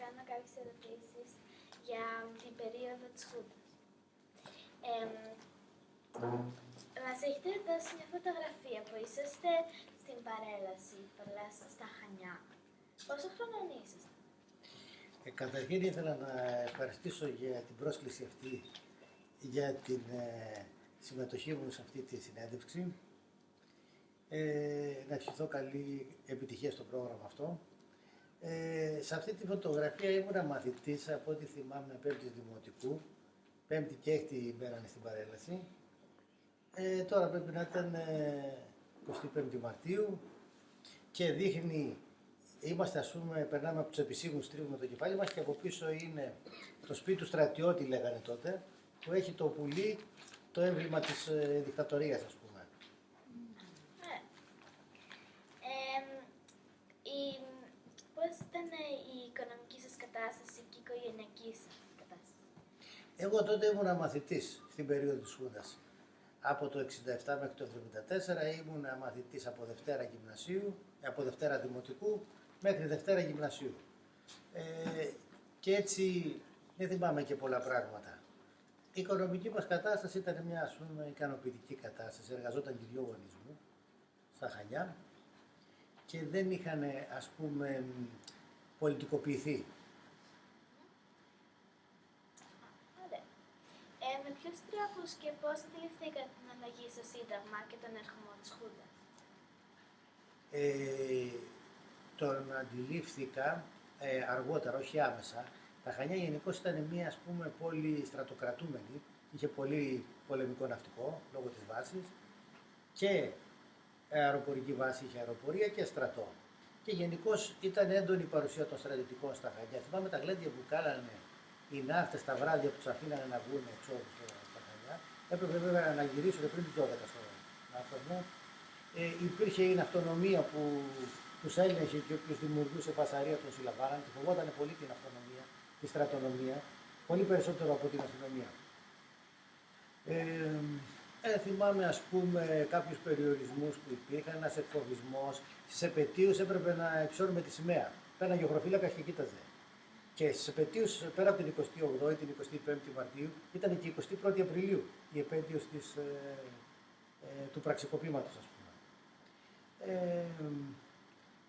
κάνω κάποιες ερωτήσεις για την περίοδο της Χούντας. Μας έχετε δώσει μια φωτογραφία που είσαστε στην παρέλαση, στα Χανιά. Πόσο χρονών είσαστε? Καταρχήν ήθελα να ευχαριστήσω για την πρόσκληση αυτή, για την συμμετοχή μου σε αυτή τη συνέντευξη. Να ευχηθώ καλή επιτυχία στο πρόγραμμα αυτό. Σε αυτή τη φωτογραφία ήμουν μαθητής, από ό,τι θυμάμαι, 5η Δημοτικού, 5η και 6η μπαίνανε στην παρέλαση. Τώρα πρέπει να ήταν 25η Μαρτίου και δείχνει, είμαστε ας πούμε, περνάμε από τους επισήμους, τρίβουμε το κεφάλι μας και από πίσω είναι το σπίτι του στρατιώτη, λέγανε τότε, που έχει το πουλί, το έμβλημα της δικτατορίας, ας πούμε. Πώς ήταν η οικονομική σας κατάσταση και η οικογενειακή σας κατάσταση? Εγώ τότε ήμουν μαθητής στην περίοδο της Χούντας. Από το 1967 μέχρι το 1974 ήμουν μαθητής από Δευτέρα Γυμνασίου, από Δευτέρα Δημοτικού μέχρι Δευτέρα Γυμνασίου. Και έτσι δεν θυμάμαι και πολλά πράγματα. Η οικονομική μας κατάσταση ήταν μια, ας πούμε, ικανοποιητική κατάσταση. Εργαζόταν και οι δυο γονείς μου στα Χανιά και δεν είχαν, ας πούμε, πολιτικοποιηθεί. Ωραία. Με ποιους τρόπους και πώς αντιληφθήκατε την αλλαγή στο Σύνταγμα και τον ερχομό της Χούντας? Τον αντιλήφθηκα αργότερα, όχι άμεσα. Τα Χανιά γενικώς ήταν μια, ας πούμε, πόλη στρατοκρατούμενη. Είχε πολύ πολεμικό ναυτικό λόγω της βάσης και αεροπορική βάση, είχε αεροπορία και στρατό. Και γενικώς ήταν έντονη η παρουσία των στρατιωτικών στα Χανιά. Θυμάμαι τα γλέντια που κάνανε οι ναύτες τα βράδια που τους αφήνανε να βγουν εξόδου στα Χανιά. Έπρεπε βέβαια να γυρίσουν πριν τις 12 στο ναύτασμα. Υπήρχε η αυτονομία που τους έλεγχε και όποιος δημιουργούσε φασαρία τον συλλαμβάνανε και φοβόταν πολύ την αυτονομία, τη στρατονομία, πολύ περισσότερο από την αστυνομία. Θυμάμαι, ας πούμε, κάποιους περιορισμούς που υπήρχαν, ένας εκφοβισμός. Στις επετείους έπρεπε να υψώνουμε τη σημαία. Πέρναγε ο γεωγραφίλακας και κοίταζε. Και στις επετείους, πέρα από την 28η, την 25η Μαρτίου, ήταν και η 21η Απριλίου, η επέτειος του πραξικοπήματος, ας πούμε.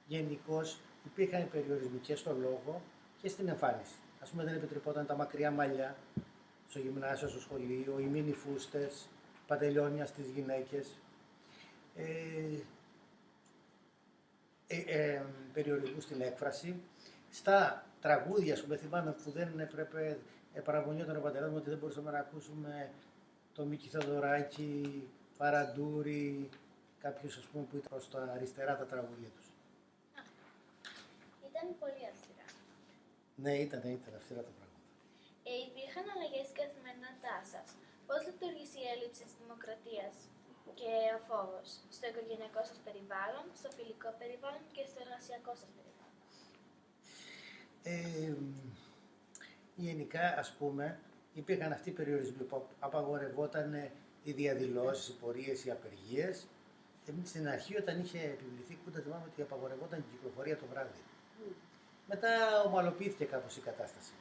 Γενικώς υπήρχαν περιορισμοί και στο λόγο και στην εμφάνιση. Ας πούμε, δεν επιτρεπόταν τα μακριά μαλλιά στο γυμνάσιο, στο σχολείο, οι μίνι φούστες, παντελόνια στις γυναίκες. Περιορισμού στην έκφραση. Στα τραγούδια, ας πούμε, θυμάμαι που δεν έπρεπε, παραγωνιόταν ο πατέρας μου ότι δεν μπορούσαμε να ακούσουμε το Μίκη Θεοδωράκη, Παραντούρη, κάποιους, ας πούμε, που ήταν προς τα αριστερά τα τραγούδια τους. Ήταν πολύ αυστηρά. Ναι, ήταν αυστηρά τα πράγματα. Υπήρχαν αλλαγές στην καθημερινότητά σας. Πώς λειτουργήσε η έλλειψη της δημοκρατίας και ο φόβος στο οικογενειακό σας περιβάλλον, στο φιλικό περιβάλλον και στο εργασιακό σας περιβάλλον? Γενικά, ας πούμε, υπήρχαν αυτοί οι περιορισμοί που απαγορευόταν οι διαδηλώσεις, οι πορείες, οι απεργίες. Εμείς στην αρχή, όταν είχε επιβληθεί η Χούντα, θυμάμαι ότι απαγορευόταν η κυκλοφορία το βράδυ. Μετά ομαλοποιήθηκε κάπως η κατάσταση.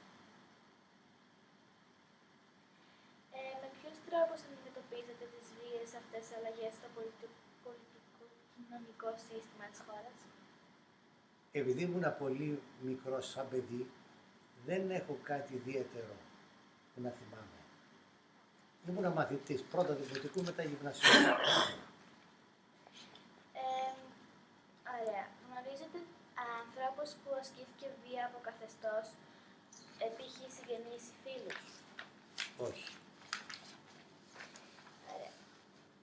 Με ποιους τρόπους αντιμετωπίζετε τις βίαιες αυτές τις αλλαγές στο πολιτικό-κοινωνικό σύστημα της χώρας? Επειδή ήμουν πολύ μικρός σαν παιδί, δεν έχω κάτι ιδιαίτερο που να θυμάμαι. Ήμουν μαθητής, πρώτα δημοτικού, μετά γυμνασίου. Ωραία. Γνωρίζετε ανθρώπους που ασκήθηκε βία από καθεστώς, π.χ. συγγενείς ή φίλους? Όχι. Ωραία.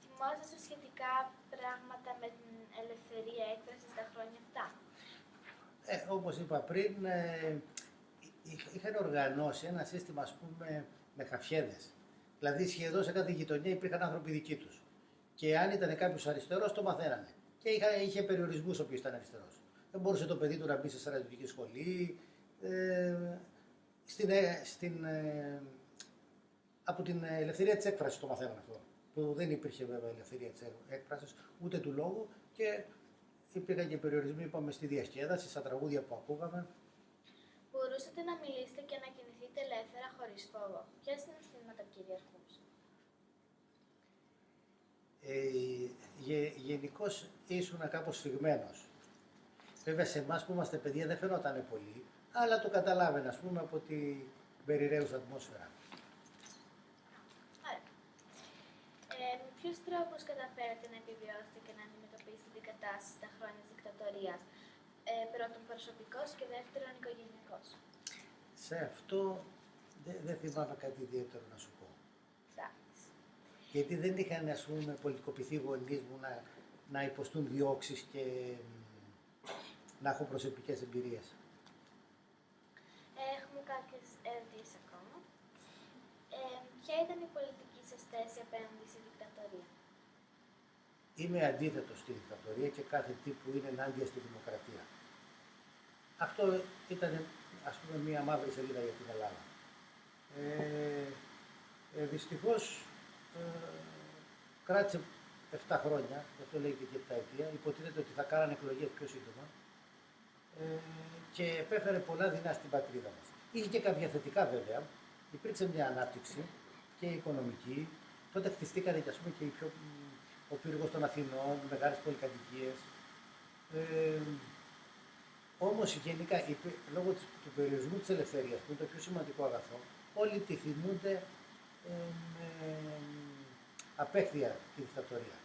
Θυμόσαστε σχετικά πράγματα με την ελευθερία έκφρασης τα χρόνια αυτά? Όπως είπα πριν, είχαν οργανώσει ένα σύστημα, ας πούμε, με χαφιέδες. Δηλαδή σχεδόν σε κάθε γειτονιά υπήρχαν άνθρωποι δικοί τους. Και αν ήταν κάποιος αριστερός, το μαθαίνανε. Και είχε περιορισμούς όποιος ήταν αριστερός. Δεν μπορούσε το παιδί του να μπει σε στρατιωτική σχολή. Από την ελευθερία της έκφρασης το μαθαίνανε αυτό. Που δεν υπήρχε βέβαια ελευθερία της έκφρασης, ούτε του λόγου. Και υπήρχαν και περιορισμοί, είπαμε, στη διασκέδαση, στα τραγούδια που ακούγαμε. μπορούσατε να μιλήσετε και να κινηθείτε ελεύθερα χωρίς φόβο. Ποια συναισθήματα κυριαρχούν? Γενικώς ήσουν κάπως σφιγμένος. Βέβαια σε εμάς που είμαστε παιδιά δεν φαινότανε πολύ, αλλά το καταλάβαινα, ας πούμε, από την περιραίουσα ατμόσφαιρα. Άρα, με ποιους τρόπους καταφέρατε να επιβιώσετε και να αντιμετωπίσετε την κατάσταση στα χρόνια της δικτατορίας, πρώτον προσωπικός και δεύτερον οικογενειακός? Σε αυτό δεν θυμάμαι κάτι ιδιαίτερο να σου πω. Εντάξει. Γιατί δεν είχαν, ας πούμε, πολιτικοποιηθεί οι γονείς μου να υποστούν διώξεις και να έχουν προσωπικές εμπειρίες. Έχουμε κάποιες ερωτήσεις ακόμα. Ποια ήταν η πολιτική σας θέση απέναντι στη δικτατορία? Είμαι αντίθετος στη δικτατορία και κάθε τι που είναι ενάντια στη δημοκρατία. Αυτό ήταν, ας πούμε, μία μαύρη σελίδα για την Ελλάδα. Δυστυχώς κράτησε 7 χρόνια, γι' αυτό λέει και 7 ετία, υποτίθεται ότι θα κάνανε εκλογές πιο σύντομα και επέφερε πολλά δεινά στην πατρίδα μας. Είχε και κάποια θετικά βέβαια, υπήρξε μια ανάπτυξη και οικονομική, τότε χτιστήκανε και, ας πούμε, και ο πύργος των Αθηνών, μεγάλες πολυκατοικίες. Όμως γενικά, λόγω του περιορισμού της ελευθερίας, που είναι το πιο σημαντικό αγαθό, όλοι τη θυμούνται απέχθεια τη δικτατορία.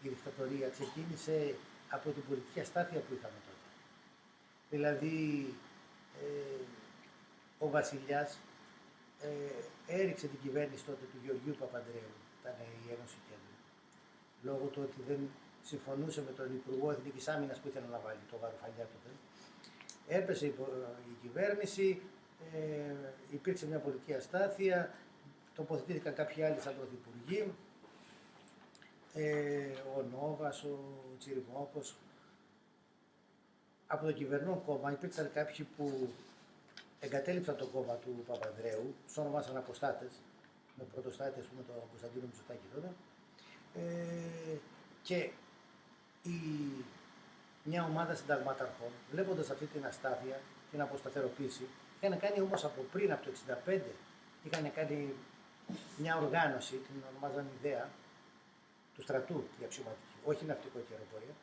Η δικτατορία ξεκίνησε από την πολιτική αστάθεια που είχαμε τότε. Δηλαδή, ο βασιλιάς έριξε την κυβέρνηση τότε του Γεωργίου Παπανδρέου, ήταν η Ένωση Κέντρου, λόγω του ότι δεν συμφωνούσε με τον Υπουργό Εθνικής Άμυνας που ήθελε να βάλει, το Βαρουφαλιά τότε. Έπεσε η κυβέρνηση, υπήρξε μια πολιτική αστάθεια, τοποθετήθηκαν κάποιοι άλλοι σαν πρωθυπουργοί, ο Νόβας, ο Τσιριμόκος. Από το κυβερνών κόμμα υπήρξαν κάποιοι που εγκατέλειψαν το κόμμα του Παπανδρέου, τους ονομάσαν αποστάτες, με πρωτοστάτη, ας πούμε, τον Κωνσταντίνο Μητσοτάκη τότε. Και μια ομάδα συνταγματαρχών, βλέποντας αυτή την αστάθεια, την αποσταθεροποίηση, είχαν κάνει όμως από πριν, από το 1965, είχαν κάνει μια οργάνωση, την ονομάζαν ιδέα, του στρατού η αξιωματική, όχι ναυτικό και αεροπορία.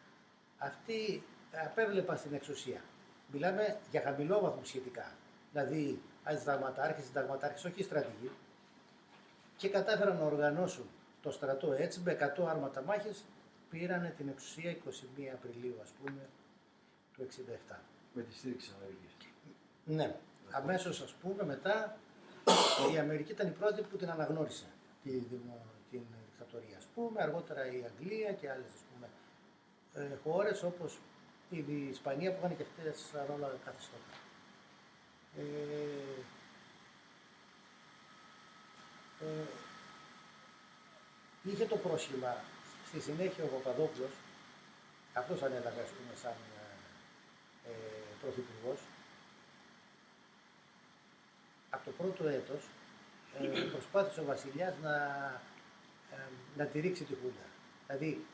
Αυτοί απέβλεπαν στην εξουσία. Μιλάμε για χαμηλόβαθμους σχετικά. Δηλαδή, συνταγματάρχες, όχι στρατηγοί, και κατάφεραν να οργανώσουν το στρατό έτσι, με 100 άρματα μάχης, πήρανε την εξουσία 21 Απριλίου, ας πούμε, του 1967. Με τη στήριξη της Αμερικής. Ναι. Αμέσως, ας πούμε, μετά, η Αμερική ήταν η πρώτη που την αναγνώρισε, την δικτατορία. Ας πούμε, αργότερα η Αγγλία και άλλες, ας πούμε, χώρες όπως η Ισπανία που είχαν και αυτές ρόλο καθεστώτα. Είχε το πρόσχημα, στη συνέχεια ο Παπαδόπουλος, αυτός ανέλαβε, ας πούμε, σαν πρωθυπουργός. Από το πρώτο έτος προσπάθησε ο βασιλιάς να τη ρίξει τη Χούντα. Δηλαδή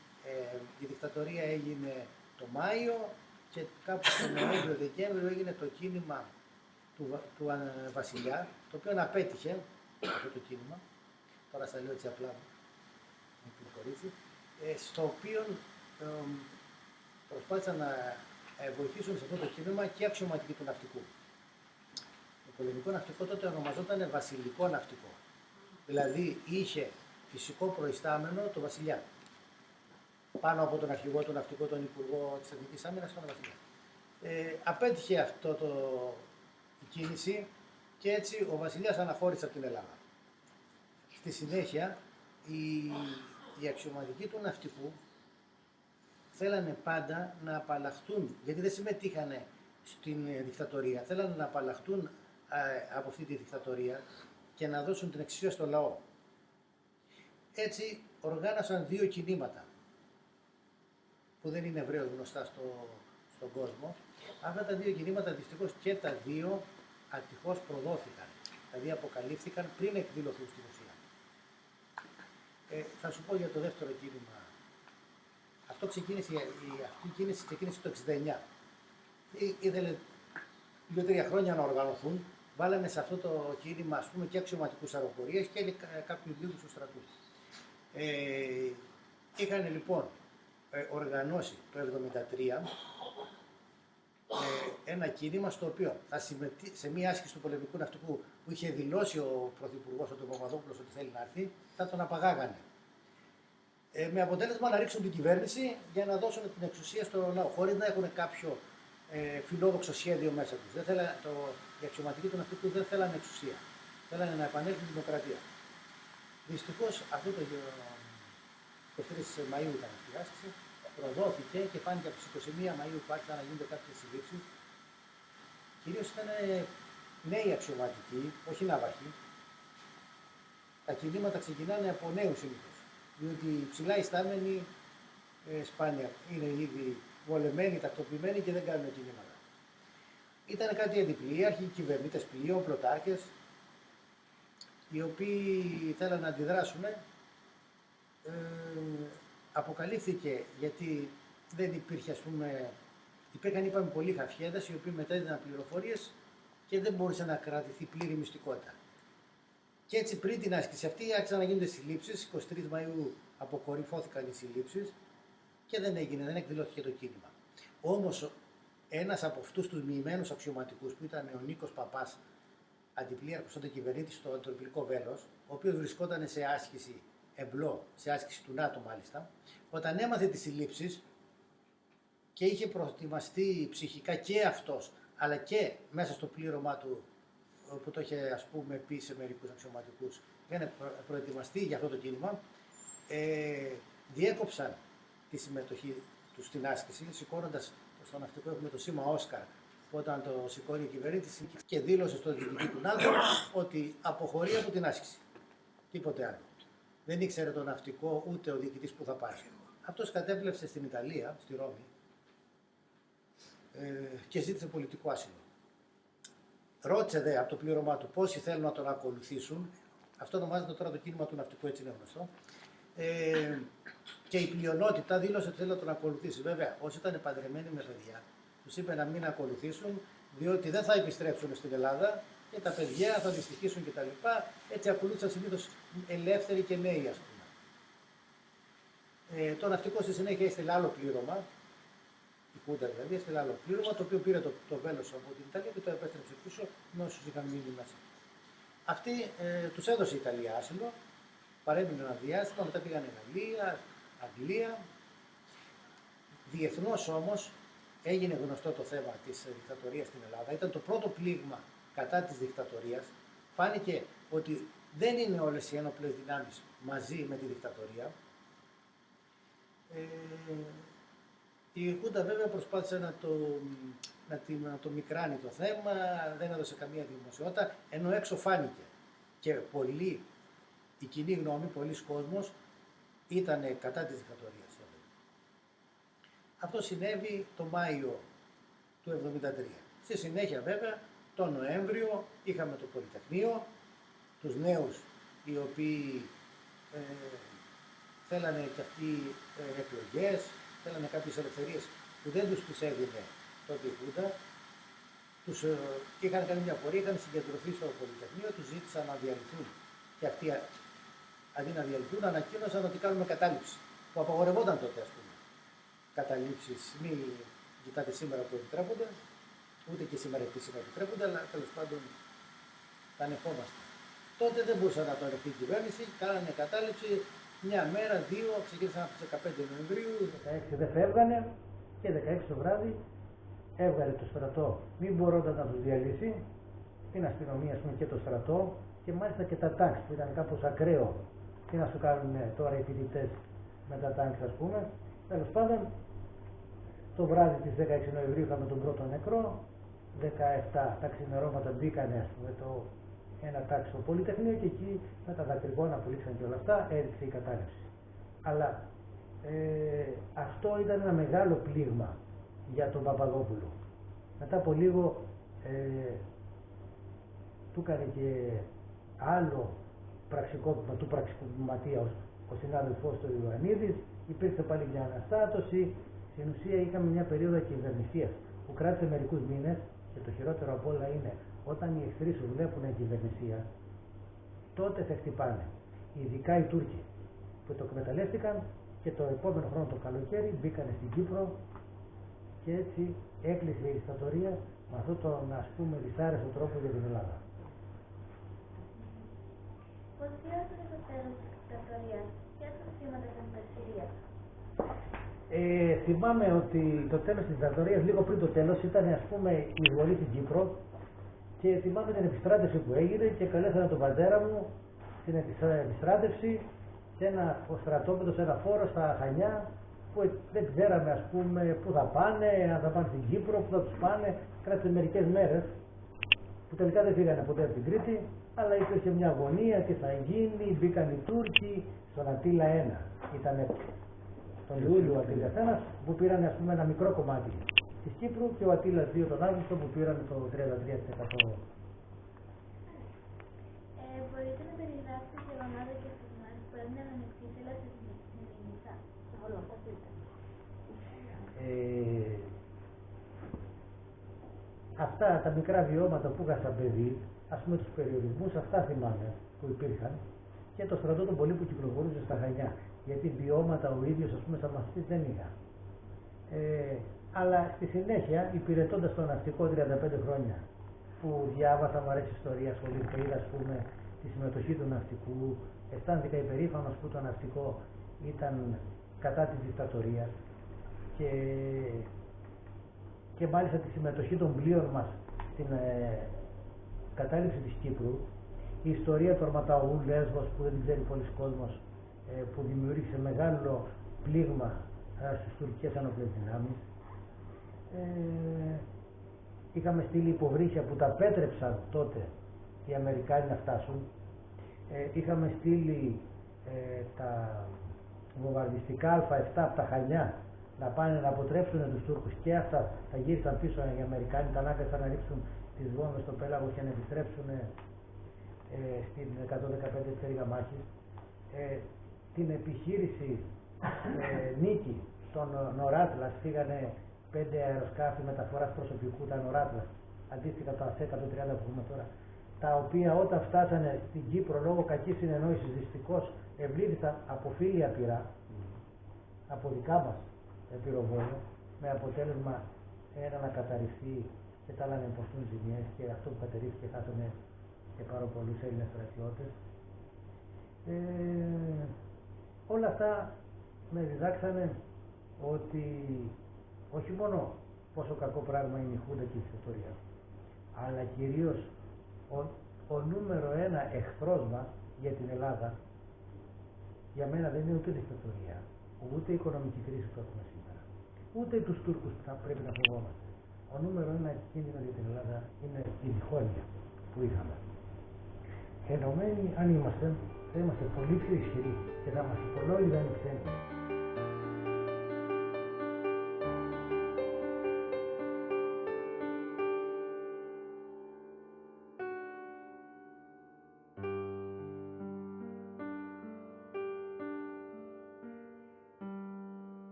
η δικτατορία έγινε το Μάιο και κάπου τον Νοέμβριο-Δεκέμβριο έγινε το κίνημα του βασιλιά, το οποίο απέτυχε αυτό το κίνημα. Τώρα θα λέω έτσι απλά, με πληροφορήσει, στο οποίο προσπάθησαν να βοηθήσουν σε αυτό το κίνημα και αξιωματικοί του ναυτικού. Το πολεμικό ναυτικό τότε ονομαζόταν βασιλικό ναυτικό. Δηλαδή είχε φυσικό προϊστάμενο το βασιλιά. Πάνω από τον αρχηγό του ναυτικού, τον υπουργό της Εθνικής Άμυνας, τον βασιλιά. Απέτυχε αυτό η κίνηση και έτσι ο βασιλιάς αναχώρησε από την Ελλάδα. Στη συνέχεια οι αξιωματικοί του ναυτικού θέλανε πάντα να απαλλαχτούν, γιατί δεν συμμετείχανε στην δικτατορία, θέλανε να απαλλαχτούν από αυτή τη δικτατορία και να δώσουν την εξουσία στο λαό. Έτσι οργάνωσαν 2 κινήματα που δεν είναι ευρέως γνωστά στον κόσμο. Αυτά τα 2 κινήματα δυστυχώς και τα 2 ατυχώς προδόθηκαν, δηλαδή αποκαλύφθηκαν πριν εκδηλωθούν στην ουσία. Θα σου πω για το δεύτερο κίνημα. Αυτή η κίνηση ξεκίνησε το 1969. Ήθελε 2-3 χρόνια να οργανωθούν. Βάλανε σε αυτό το κίνημα, ας πούμε, και αξιωματικούς αεροπορίες και κάποιους λίγους του στρατού. Είχαν λοιπόν οργανώσει το 1973 ένα κίνημα στο οποίο σε μια άσκηση του πολεμικού ναυτικού που είχε δηλώσει ο Πρωθυπουργός, ο Παπαδόπουλος, ότι θέλει να έρθει, θα τον απαγάγανε. Με αποτέλεσμα να ρίξουν την κυβέρνηση για να δώσουν την εξουσία στο λαό, χωρίς να έχουν κάποιο φιλόδοξο σχέδιο μέσα τους. Οι αξιωματικοί του ναυτικού δεν θέλανε εξουσία. Θέλανε να επανέλθει η δημοκρατία. Δυστυχώς αυτό το 23 Μαΐου ήταν αυτή η άσκηση, προδόθηκε και φάνηκε από τις 21 Μαΐου που άρχισαν να γίνονται κάποιες συλλήψεις. Κυρίως ήταν νέοι αξιωματικοί, όχι ναύαρχοι. Τα κινήματα ξεκινάνε από νέους συνήθως, διότι οι ψηλά ιστάμενοι σπάνια είναι ήδη βολεμένοι, τακτοποιημένοι και δεν κάνουν κινήματα. Ήταν κάτι αντιπλοίαρχοι, κυβερνήτες πλοίων, πρωτάρχες, οι οποίοι θέλαν να αντιδράσουν. Αποκαλύφθηκε γιατί δεν υπήρχε, ας πούμε, υπήρχαν, είπαμε, πολλοί χαφιέδες οι οποίοι μετέδιναν πληροφορίες και δεν μπορούσε να κρατηθεί πλήρη μυστικότητα. Και έτσι πριν την άσκηση αυτή άρχισαν να γίνονται συλλήψεις. 23 Μαΐου αποκορυφώθηκαν οι συλλήψεις και δεν εκδηλώθηκε το κίνημα. Όμως ένας από αυτούς τους μοιημένους αξιωματικούς που ήταν ο Νίκος Παπάς, αντιπλοίαρχος τότε κυβερνήτης στο Ανατολικό Βέλος, ο οποίος βρισκόταν σε άσκηση εμπλό, σε άσκηση του ΝΑΤΟ μάλιστα, όταν έμαθε τις συλλήψεις και είχε προετοιμαστεί ψυχικά και αυτός, αλλά και μέσα στο πλήρωμά του που το είχε, ας πούμε, πει σε μερικούς αξιωματικούς, είχαν προετοιμαστεί για αυτό το κίνημα, διέκοψαν τη συμμετοχή του στην άσκηση, σηκώνοντας στο ναυτικό, έχουμε το σήμα Όσκαρ, που όταν το σηκώνει η κυβέρνηση και δήλωσε στον διοικητή του ΝΑΤΟ ότι αποχωρεί από την άσκηση. Τίποτε άλλο. Δεν ήξερε το ναυτικό ούτε ο διοικητής που θα πάει. Αυτός κατέπλευσε στην Ιταλία, στη Ρώμη, και ζήτησε πολιτικό άσυλο. Ρώτησε δε από το πλήρωμά του πόσοι θέλουν να τον ακολουθήσουν. Αυτό ονομάζεται τώρα το κίνημα του ναυτικού, έτσι είναι γνωστό. Και η πλειονότητα δήλωσε ότι θέλει να τον ακολουθήσει. Βέβαια, όσοι ήταν παντρεμένοι με παιδιά, τους είπε να μην ακολουθήσουν, διότι δεν θα επιστρέψουν στην Ελλάδα και τα παιδιά θα δυστυχήσουν κτλ. Έτσι ακολούθησαν συνήθως ελεύθεροι και νέοι, ας πούμε. Το ναυτικό στη συνέχεια έστειλε άλλο πλήρωμα, η Κούντα δηλαδή, έστειλε άλλο πλήρωμα, το οποίο πήρε το βέλος από την Ιταλία και το επέστρεψε πίσω με όσους είχαν μείνει μέσα. Αυτοί τους έδωσε η Ιταλία άσυλο, παρέμειναν ένα διάστημα, μετά πήγαν Γαλλία, Αγγλία. Διεθνώς όμως έγινε γνωστό το θέμα της δικτατορίας στην Ελλάδα. Ήταν το πρώτο πλήγμα κατά της δικτατορίας. Φάνηκε ότι δεν είναι όλες οι ένοπλες δυνάμεις μαζί με τη δικτατορία. Η Χούντα βέβαια προσπάθησε να το μικράνει το θέμα, δεν έδωσε καμία δημοσιότητα, ενώ έξω φάνηκε. Και η κοινή γνώμη, πολλοί κόσμος ήταν κατά της δικτατορίας. Αυτό συνέβη το Μάιο του 1973. Στη συνέχεια βέβαια, τον Νοέμβριο είχαμε το Πολυτεχνείο, τους νέους οι οποίοι θέλανε και αυτοί εκλογές, θέλανε κάποιες ελευθερίες που δεν τους έδινε τότε η Χούντα. Είχαν κάνει μια πορεία, είχαν συγκεντρωθεί στο Πολυτεχνείο, τους ζήτησαν να διαλυθούν. Και αυτοί αντί να διαλυθούν ανακοίνωσαν ότι κάνουμε κατάληψη, που απαγορευόταν τότε, ας πούμε. Καταλήψεις, μην κοιτάτε σήμερα που επιτρέπονται, ούτε και σήμερα επίσημα επιτρέπονται, αλλά τέλος πάντων τα ανεχόμαστε. Τότε δεν μπορούσαν να το ανεχθεί η κυβέρνηση, κάνανε κατάληψη μια μέρα, δύο, ξεκίνησαν από τις 15 Νοεμβρίου, 16 δεν φεύγανε και 16 το βράδυ έβγαλε το στρατό, μην μπορώντας να τους διαλύσει, την αστυνομία, ας πούμε, και το στρατό και μάλιστα και τα τάγκ που ήταν κάπως ακραίο. Τι να σου κάνουν τώρα οι φοιτητές με τα τάγκ, ας πούμε. Τέλος πάντων, το βράδυ της 16 Νοεμβρίου είχαμε τον πρώτο νεκρό, 17 τα ξημερώματα μπήκανε, ας πούμε, ένα τάξη στο Πολυτεχνείο και εκεί με τα δακρυγόνα που λήξαν και όλα αυτά έριξε η κατάληψη. Αλλά αυτό ήταν ένα μεγάλο πλήγμα για τον Παπαδόπουλο. Μετά από λίγο του έκανε και άλλο πραξικόπημα του πραξικοπηματία ο συνάδελφός του Ιωαννίδης, υπήρξε πάλι μια αναστάτωση. Στην ουσία είχαμε μια περίοδο κυβερνησίας που κράτησε μερικούς μήνες Και το χειρότερο απ' όλα είναι όταν οι εχθροί σου βλέπουν κυβερνησία, τότε σε χτυπάνε. Ειδικά οι Τούρκοι που το εκμεταλλεύτηκαν και το επόμενο χρόνο το καλοκαίρι μπήκανε στην Κύπρο και έτσι έκλεισε η δικτατορία με αυτόν τον δυσάρεστο τρόπο για την Ελλάδα. Πώς βιώσατε το τέλος της δικτατορίας? Ποια τα θύματα ήταν τα Συρία? Θυμάμαι ότι το τέλος της δικτατορίας, λίγο πριν το τέλος, ήταν η εισβολή στην Κύπρο και θυμάμαι την επιστράτευση που έγινε και καλέσανε τον πατέρα μου στην επιστράτευση σε ένα στρατόπεδο, σε ένα φόρο στα Χανιά που δεν ξέραμε πού θα πάνε, αν θα πάνε στην Κύπρο, πού θα τους πάνε. Κράτησε μερικές μέρες που τελικά δεν φύγανε ποτέ από την Κρήτη, αλλά υπήρχε μια αγωνία και θα γίνει, μπήκαν οι Τούρκοι στον Αττήλα 1. Ήταν τον Ιούλιο ο Αττήλας 1 που πήραν ένα μικρό κομμάτι της Κύπρου και ο Αττήλας 2 τον Αύγουστο που πήραν το 33%. Μπορείτε να περιγράψετε γεγονότα και στιγμές που έγιναν ανεξίθελα στη Σμυρνίτσα? Αυτά τα μικρά βιώματα που είχα σαν παιδί, τους περιορισμούς, αυτά θυμάμαι που υπήρχαν και το στρατό των πολύ που κυκλοφορούσε στα Χανιά. Γιατί βιώματα ο ίδιος σαν μαθητής δεν είχα. Αλλά στη συνέχεια, υπηρετώντας το ναυτικό 35 χρόνια, που διάβασα, μου αρέσει η ιστορία, ασχολήθηκα, είδα τη συμμετοχή του ναυτικού, αισθάνθηκα υπερήφανος που το ναυτικό ήταν κατά της δικτατορίας και μάλιστα τη συμμετοχή των πλοίων μας στην κατάληψη της Κύπρου, η ιστορία του Αρματαού Λέσβος που δεν την ξέρει πολλοί κόσμος, που δημιούργησε μεγάλο πλήγμα στις τουρκικές ενόπλες δυνάμεις. Είχαμε στείλει υποβρύχια που τα πέτρεψαν τότε οι Αμερικάνοι να φτάσουν. Είχαμε στείλει τα βομβαρδιστικά Α7 από τα Χανιά να πάνε να αποτρέψουν τους Τούρκους και αυτά θα γύρισαν πίσω οι Αμερικάνοι, τα ανάγκασαν να ρίξουν τις βόμβες στο πέλαγο και να επιστρέψουν στην 115 πτέρυγα μάχης. Την επιχείρηση Νίκη στον Νοράτλας φύγανε 5 αεροσκάφη μεταφοράς προσωπικού, τα Νοράτλας, αντίστοιχα τα C-130 που έχουμε τώρα, τα οποία όταν φτάσανε στην Κύπρο λόγω κακής συνεννόησης δυστυχώς ευλήθησαν από φίλια πυρά, από δικά μας πυροβόλια, με αποτέλεσμα ένα να καταρριφθεί και τα άλλα να υποστούν ζημιές και αυτό που κατερρίφθηκε χάσανε και πάρα πολλούς Έλληνες στρατιώτες. Όλα αυτά με διδάξανε ότι όχι μόνο πόσο κακό πράγμα είναι η Χούντα και η δικτατορία, αλλά κυρίως ο νούμερο ένα εχθρός μας για την Ελλάδα για μένα δεν είναι ούτε η δικτατορία, ούτε η οικονομική κρίση που έχουμε σήμερα, ούτε τους Τούρκους που θα πρέπει να φοβόμαστε. Ο νούμερο ένα κίνδυνο για την Ελλάδα είναι η διχόνοια που είχαμε. Ενωμένοι αν είμαστε, θα είμαστε πολύ πιο ισχυροί και θα είμαστε πολλοί δεν είναι ξένοι.